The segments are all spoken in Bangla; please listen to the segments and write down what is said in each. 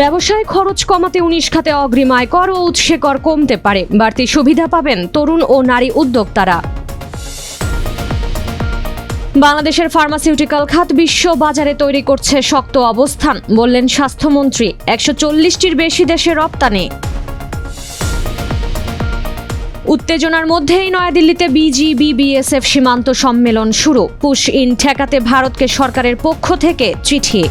ব্যবসায় খরচ কমাতে 19 খাতে অগ্রিম আয়কর ও উৎসে কর কমতে পারে। বাড়তি সুবিধা পাবেন তরুণ ও নারী উদ্যোক্তারা। বাংলাদেশের ফার্মাসিউটিক্যাল খাত বিশ্ব বাজারে তৈরি করছে শক্ত অবস্থান, বললেন স্বাস্থ্যমন্ত্রী। 140টির বেশি দেশে রপ্তানি। উত্তেজনার মধ্যেই নয়াদিল্লিতে বিজিবি বিএসএফ সীমান্ত সম্মেলন শুরু। পুশ ইন ঠেকাতে ভারতকে সরকারের পক্ষ থেকে চিঠি।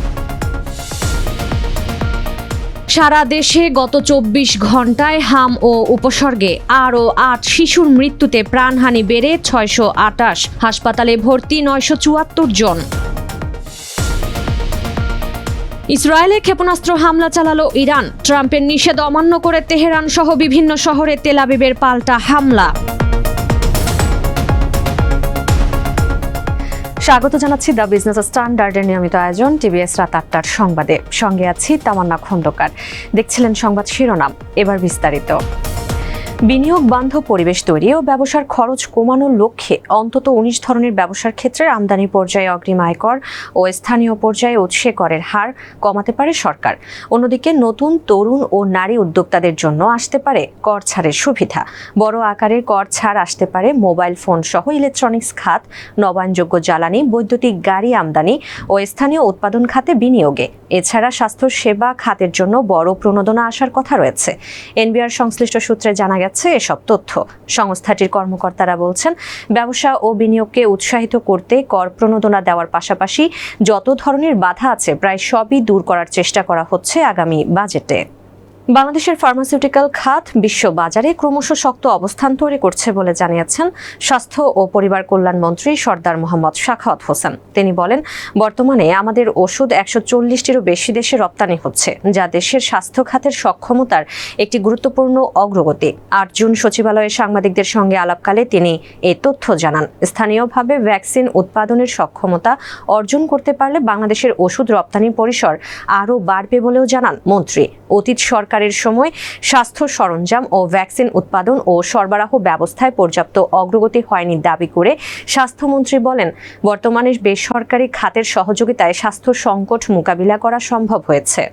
সারা দেশে গত 24 ঘন্টায় হাম ও উপসর্গে আরও 8 শিশুর মৃত্যুতে প্রাণহানি বেড়ে 628, হাসপাতালে ভর্তি 974 জন। ইসরায়েলে ক্ষেপণাস্ত্র হামলা চালালো ইরান। ট্রাম্পের নিষেধ অমান্য করে তেহরান সহ বিভিন্ন শহরে তেল আবিবের পাল্টা হামলা। স্বাগত জানাচ্ছি দ্য বিজনেস স্ট্যান্ডার্ডের নিয়মিত আয়োজন টিভিএস রাত 8টার সংবাদে। সঙ্গে আছি তামান্না খন্দকার। দেখছিলেন সংবাদ শিরোনাম, এবার বিস্তারিত। বিনিয়োগ বান্ধব পরিবেশ তৈরি ও ব্যবসার খরচ কমানোর লক্ষ্যে অন্তত 19 ধরনের ব্যবসার ক্ষেত্রে আমদানি পর্যায়ে অগ্রিম আয়কর ও স্থানীয় পর্যায়ে উৎসে করের হার কমাতে পারে সরকার। অন্যদিকে নতুন তরুণ ও নারী উদ্যোক্তাদের জন্য আসতে পারে কর ছাড়ের সুবিধা। বড় আকারের কর ছাড় আসতে পারে মোবাইল ফোন সহ ইলেকট্রনিক্স খাত, নবায়নযোগ্য জ্বালানি, বৈদ্যুতিক গাড়ি আমদানি ও স্থানীয় উৎপাদন খাতে বিনিয়োগে। এছাড়া স্বাস্থ্য সেবা খাতের জন্য বড় প্রণোদনা আসার কথা রয়েছে। এনবিআর সংশ্লিষ্ট সূত্রে জানা গেছে এসব তথ্য। সংস্থাটির কর্মকর্তারা বলছেন, ব্যবসা ও বিনিয়োগকে উৎসাহিত করতে কর প্রণোদনা দেওয়ার পাশাপাশি যত ধরনের বাধা আছে প্রায় সবই দূর করার চেষ্টা করা হচ্ছে আগামী বাজেটে। বাংলাদেশের ফার্মাসিউটিক্যাল খাত বিশ্ব বাজারে ক্রমশ শক্ত অবস্থান তৈরি করছে বলে জানিয়েছেন স্বাস্থ্য ও পরিবার কল্যাণ মন্ত্রী সরদার মোহাম্মদ সাখাওয়াত হোসেন। তিনি বলেন, বর্তমানে আমাদের ওষুধ 140টিরও বেশি দেশে রপ্তানি হচ্ছে, যা দেশের স্বাস্থ্য খাতের সক্ষমতার একটি গুরুত্বপূর্ণ অগ্রগতি। 8 জুন সচিবালয়ে সাংবাদিকদের সঙ্গে আলাপকালে তিনি এই তথ্য জানান। স্থানীয়ভাবে ভ্যাকসিন উৎপাদনের সক্ষমতা অর্জন করতে পারলে বাংলাদেশের ওষুধ রপ্তানি পরিসর আরও বাড়বে বলেও জানান মন্ত্রী। অতীত সরকারের সময় স্বাস্থ্য সরঞ্জাম ও ভ্যাকসিন উৎপাদন ও সরবরাহ ব্যবস্থায় পর্যাপ্ত অগ্রগতি হয়নি দাবি করে স্বাস্থ্যমন্ত্রী বলেন, বর্তমানে বেসরকারি খাতের সহযোগিতায় স্বাস্থ্য সংকট মোকাবিলা করা সম্ভব হয়েছে।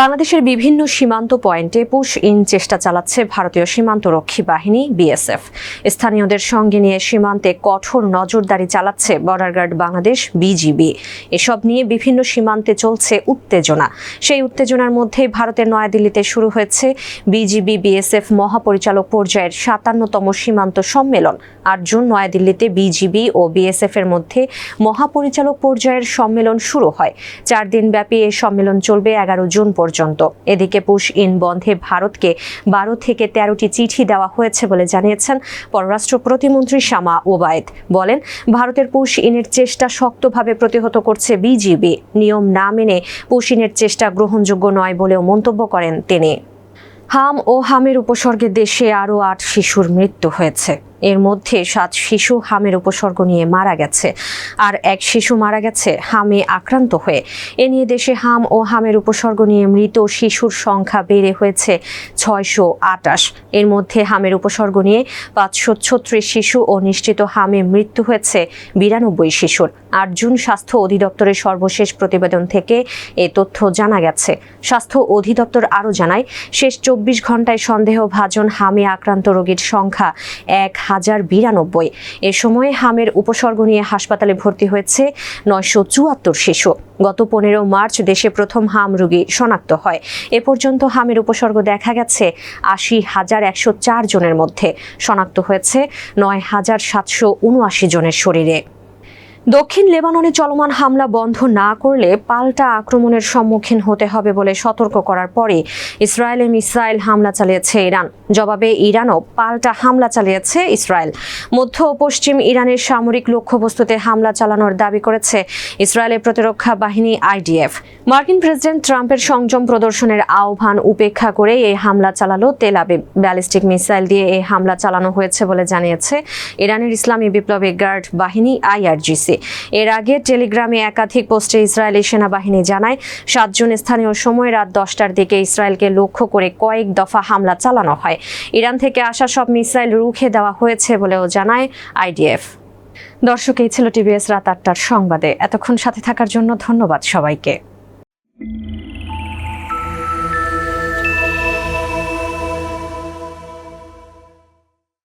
বাংলাদেশের বিভিন্ন সীমান্ত পয়েন্টে পুশ ইন চেষ্টা চালাচ্ছে ভারতীয় সীমান্তরক্ষী বাহিনী বিএসএফ। স্থানীয়দের সঙ্গে নিয়ে সীমান্তে কঠোর নজরদারি চালাচ্ছে বর্ডার গার্ড বাংলাদেশ বিজিবি। এসব নিয়ে বিভিন্ন সীমান্তে চলছে উত্তেজনা। সেই উত্তেজনার মধ্যেই ভারতের নয়াদিল্লিতে শুরু হয়েছে বিজিবি বিএসএফ মহাপরিচালক পর্যায়ের 57তম সীমান্ত সম্মেলন। 8 জুন নয়াদিল্লিতে বিজিবি ও বিএসএফ এর মধ্যে মহাপরিচালক পর্যায়ের সম্মেলন শুরু হয়। 4 দিনব্যাপী এই সম্মেলন চলবে 11 জুন পর্যন্ত। এদিকে পুশ ইন বন্ধে ভারতকে 12 থেকে 13টি চিঠি দেওয়া হয়েছে বলে জানিয়েছেন পররাষ্ট্র প্রতিমন্ত্রী শামা ওবায়েদ। বলেন, ভারতের পুশ ইনের চেষ্টা শক্তভাবে প্রতিহত করছে বিজিবি। নিয়ম না মেনে পুশ ইনের চেষ্টা গ্রহণযোগ্য নয় বলেও মন্তব্য করেন তিনি। হাম ও হামের উপসর্গে দেশে আরও 8 শিশুর মৃত্যু হয়েছে। এর মধ্যে 7 শিশু হামের উপসর্গ নিয়ে মারা গেছে, আর 1 শিশু মারা গেছে হামে আক্রান্ত হয়ে। এ নিয়ে দেশে হাম ও হামের উপসর্গ নিয়ে মৃত শিশুর সংখ্যা বেড়ে হয়েছে 628। এর মধ্যে হামের উপসর্গ নিয়ে 536 শিশু ও নিশ্চিত হামে মৃত্যু হয়েছে 92 শিশুর। 8 জুন স্বাস্থ্য অধিদপ্তরের সর্বশেষ প্রতিবেদন থেকে এ তথ্য জানা গেছে। স্বাস্থ্য অধিদপ্তর আরও জানায়, শেষ 24 ঘন্টায় সন্দেহভাজন হামে আক্রান্ত রোগীর সংখ্যা 1092। এ সময় হামের উপসর্গ নিয়ে হাসপাতালে ভর্তি হয়েছে 974 শিশু। গত 15 মার্চ দেশে প্রথম হাম রোগী শনাক্ত হয়। এ পর্যন্ত হামের উপসর্গ দেখা গেছে 80,104 জনের মধ্যে। শনাক্ত হয়েছে 9,779 জনের শরীরে। দক্ষিণ লেবাননে চলমান হামলা বন্ধ না করলে পাল্টা আক্রমণের সম্মুখীন হতে হবে বলে সতর্ক করার পরে ইসরায়েলে মিসাইল হামলা চালিয়েছে ইরান। জবাবে ইরানও পাল্টা হামলা চালিয়েছে ইসরায়েল। মধ্য ও পশ্চিম ইরানের সামরিক লক্ষ্যবস্তুতে হামলা চালানোর দাবি করেছে ইসরায়েলের প্রতিরক্ষা বাহিনী আইডিএফ। মার্কিন প্রেসিডেন্ট ট্রাম্পের সংযম প্রদর্শনের আহ্বান উপেক্ষা করে এই হামলা চালালো তেল আবিব। ব্যালিস্টিক মিসাইল দিয়ে এই হামলা চালানো হয়েছে বলে জানিয়েছে ইরানের ইসলামী বিপ্লবী গার্ড বাহিনী আইআরজিসি। এর আগে টেলিগ্রামে একাধিক পোস্টে ইসরায়েলি সেনাবাহিনী জানায়, 7 জুন স্থানীয় সময় রাত 10টার দিকে ইসরায়েলকে লক্ষ্য করে কয়েক দফা হামলা চালানো হয়। ইরান থেকে আসা সব মিসাইল রুখে দেওয়া হয়েছে বলেও জানায় আইডিএফ। দর্শক, এই ছিল টিভিএস রাত 8টার সংবাদে। এতক্ষণ সাথে থাকার জন্য ধন্যবাদ সবাইকে।